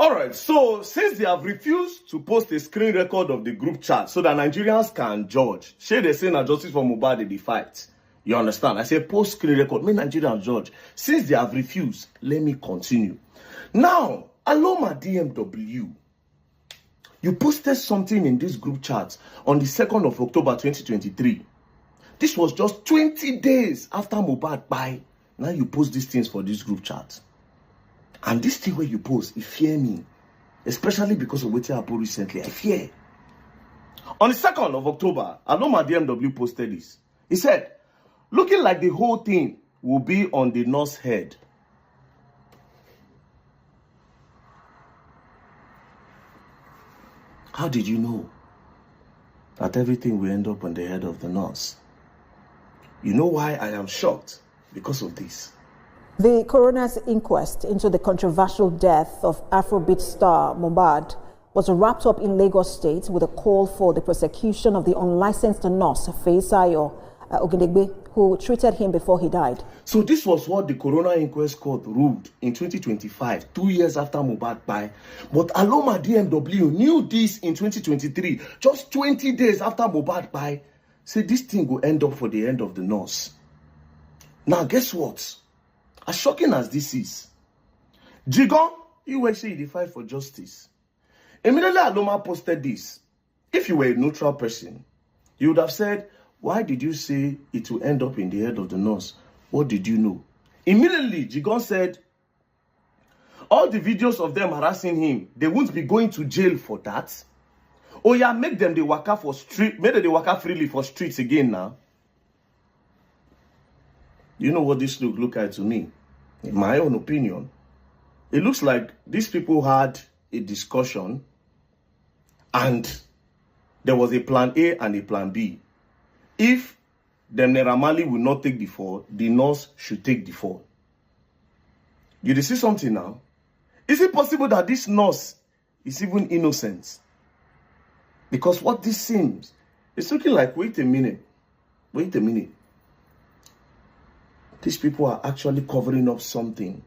Alright, so since they have refused to post a screen record of the group chat so that Nigerians can judge, shey they say na justice for Mohbad they fight. You understand? I say post screen record, make Nigerians judge. Since they have refused, let me continue. Now, Aloma DMW, you posted something in this group chat on the 2nd of October 2023. This was just 20 days after Mohbad died. Now you post these things for this group chat. And this thing where you post, it fear me. Especially because of what happened recently. I fear. On the 2nd of October, Aloma DMW posted this. He said, looking like the whole thing will be on the nurse's head. How did you know that everything will end up on the head of the nurse? You know why I am shocked? Because of this. The coroner's inquest into the controversial death of Afrobeat star Mohbad was wrapped up in Lagos State with a call for the prosecution of the unlicensed nurse Feisayo Ogedegbe, who treated him before he died. So this was what the coroner inquest court ruled in 2025, 2 years after Mohbad died. But Aloma DMW knew this in 2023, just 20 days after Mohbad died. Say this thing will end up for the end of the nurse. Now guess what? As shocking as this is, Jigon, you were saying the fight for justice. Immediately Aloma posted this. If you were a neutral person, you would have said, why did you say it will end up in the head of the nurse? What did you know? Immediately, Jigon said, all the videos of them harassing him, they won't be going to jail for that. Oh yeah, make them the waka for street, make them the waka freely for streets again now. You know what this look like to me? In my own opinion, it looks like these people had a discussion and there was a plan A and a plan B. If the Naira Marley will not take the fall, the nurse should take the fall. You see something now? Is it possible that this nurse is even innocent? Because what this seems, it's looking like, wait a minute. These people are actually covering up something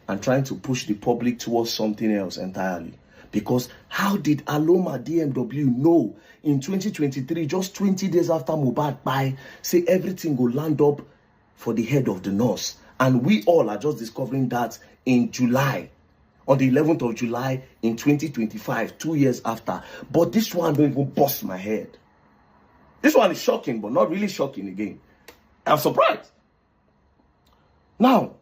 and trying to push the public towards something else entirely. Because how did Aloma DMW know in 2023, just 20 days after Mohbad died, say everything will land up for the head of the nurse? And we all are just discovering that in July, on the 11th of July in 2025, 2 years after. But this one don't even bust my head. This one is shocking, but not really shocking again. I'm surprised. Now,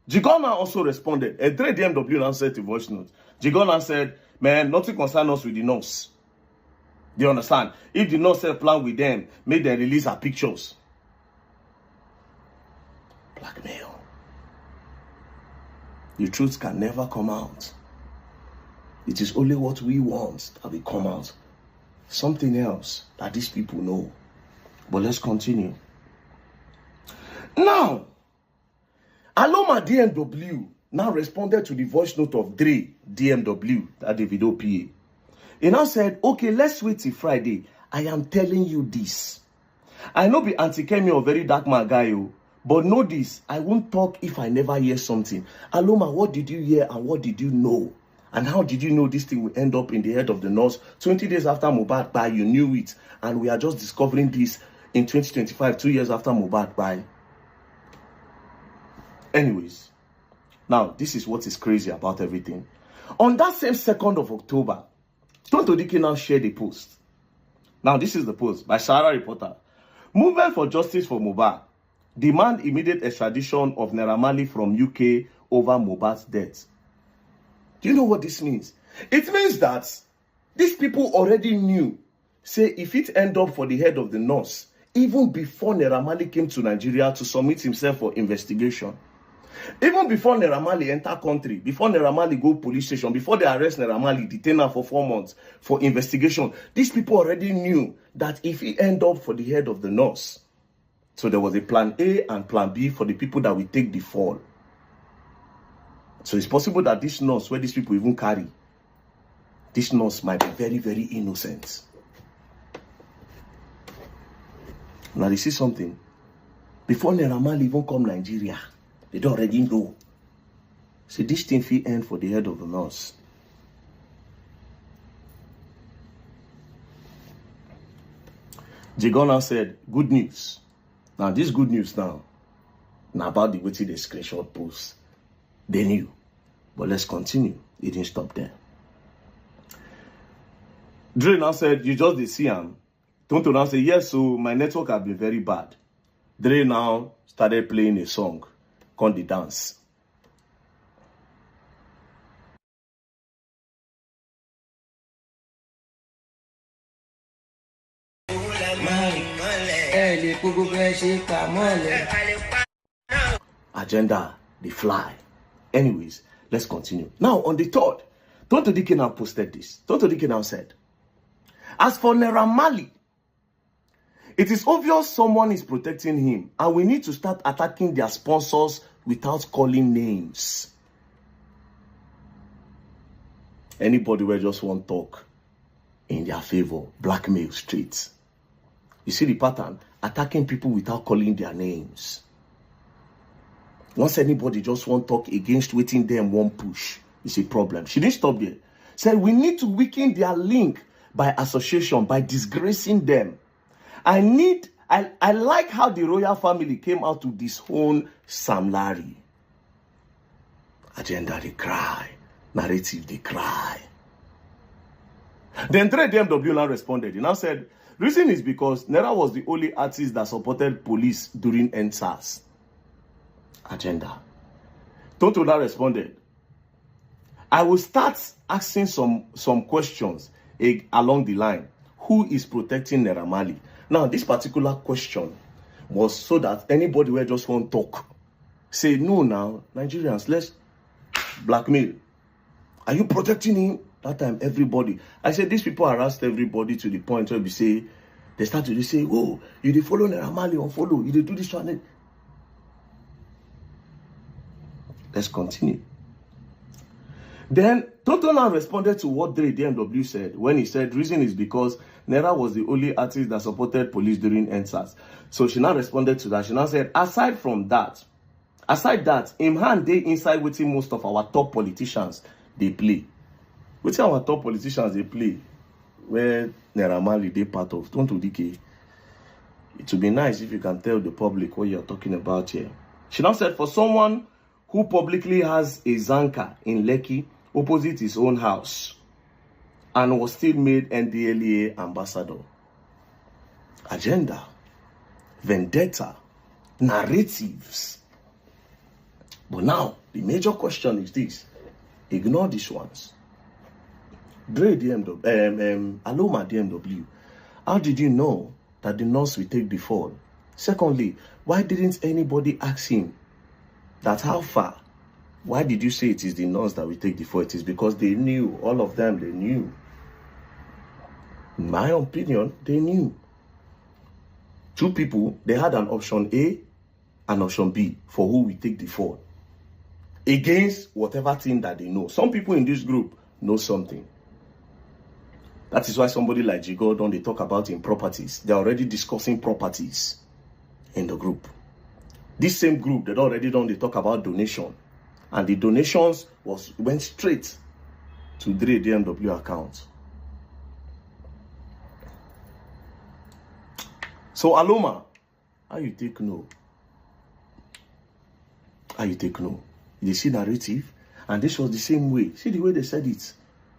Jigona also responded. A 3 DMW now said to voice note. Jigona said, man, nothing concern us with the nurse. Do you understand? If the nurse said plan with them, make them release her pictures. Blackmail. The truth can never come out. It is only what we want that will come out. Something else that these people know. But let's continue. Now, Aloma DMW now responded to the voice note of Dre DMW, that Davido PA. He now said, okay, let's wait till Friday. I am telling you this. I know be anti-Kemi or Verydarkblackman guy, but know this, I won't talk if I never hear something. Aloma, what did you hear and what did you know? And how did you know this thing will end up in the head of the nurse? 20 days after Mohbad died, you knew it. And we are just discovering this in 2025, 2 years after Mohbad died. Anyways, now this is what is crazy about everything. On that same 2nd of October, Tonto Dike now shared a post. Now this is the post by Sarah Reporter. Movement for justice for Mohbad. Demand immediate extradition of Naira Marley from UK over Mohbad's death. Do you know what this means? It means that these people already knew, say if it end up for the head of the nurse, even before Naira Marley came to Nigeria to submit himself for investigation. Even before Naira Marley enter country, before Naira Marley go police station, before they arrest Naira Marley, detain her for 4 months for investigation, these people already knew that if he end up for the head of the nurse, so there was a plan A and plan B for the people that will take the fall. So it's possible that this nurse, where these people even carry, this nurse might be very, very innocent. Now, you see something? Before Naira Marley even come Nigeria, they don't already know. So this thing will end for the head of the nurse. Jigon now said, good news. Now, this good news now about the way they screenshot post. They knew. But let's continue. It didn't stop there. Dre now said, you just did see him. Tonto now said, yes, so my network has been very bad. Dre now started playing a song called The Dance. Agenda, the fly. Anyways, let's continue. Now, on the 3rd, Tonto Dike now posted this. Tonto Dike now said, as for Naira Marley, it is obvious someone is protecting him, and we need to start attacking their sponsors without calling names. Anybody will just want talk in their favor, blackmail straight. You see the pattern? Attacking people without calling their names. Once anybody just want talk against waiting them one push, it's a problem. She didn't stop there. Said we need to weaken their link by association, by disgracing them. I like how the royal family came out to disown Sam Larry. Agenda, they cry. Narrative, they cry. Then Dre DMW now responded. He now said, reason is because Naira was the only artist that supported police during NSAS. Agenda. Tonto now responded, I will start asking some questions along the line. Who is protecting Naira Marley? Now, this particular question was so that anybody will just want to talk. Say, no now, Nigerians, let's blackmail. Are you protecting him? That time, everybody. I said, these people harassed everybody to the point where they start to say, oh, you did follow Naira Marley, unfollow. You did do this one. Let's continue. Then Tonto now responded to what Dre DMW said when he said reason is because Naira was the only artist that supported police during NSAS. So she now responded to that. She now said, aside that, him hand they inside waiting most of our top politicians they play. Waiting our top politicians they play where Naira Marley they part of. Tonto Dike. It would be nice if you can tell the public what you're talking about here. She now said, for someone who publicly has a Zanka in Lekki opposite his own house and was still made NDLEA ambassador. Agenda, vendetta, narratives. But now, the major question is this. Ignore these ones. Dre DMW, Aloma DMW, how did you know that the nurse will take the fall? Secondly, why didn't anybody ask him that how far? Why did you say it is the nurse that will take the fall? It is because they knew, all of them, they knew. In my opinion, they knew. Two people, they had an option A and option B for who will take the fall. Against whatever thing that they know. Some people in this group know something. That is why somebody like Jigodon, they talk about in properties. They're already discussing properties in the group. This same group, they already done, they talk about donation. And the donations went straight to Dre DMW account. So Aloma, how you take no? How you take no? You see narrative, and this was the same way. See the way they said it.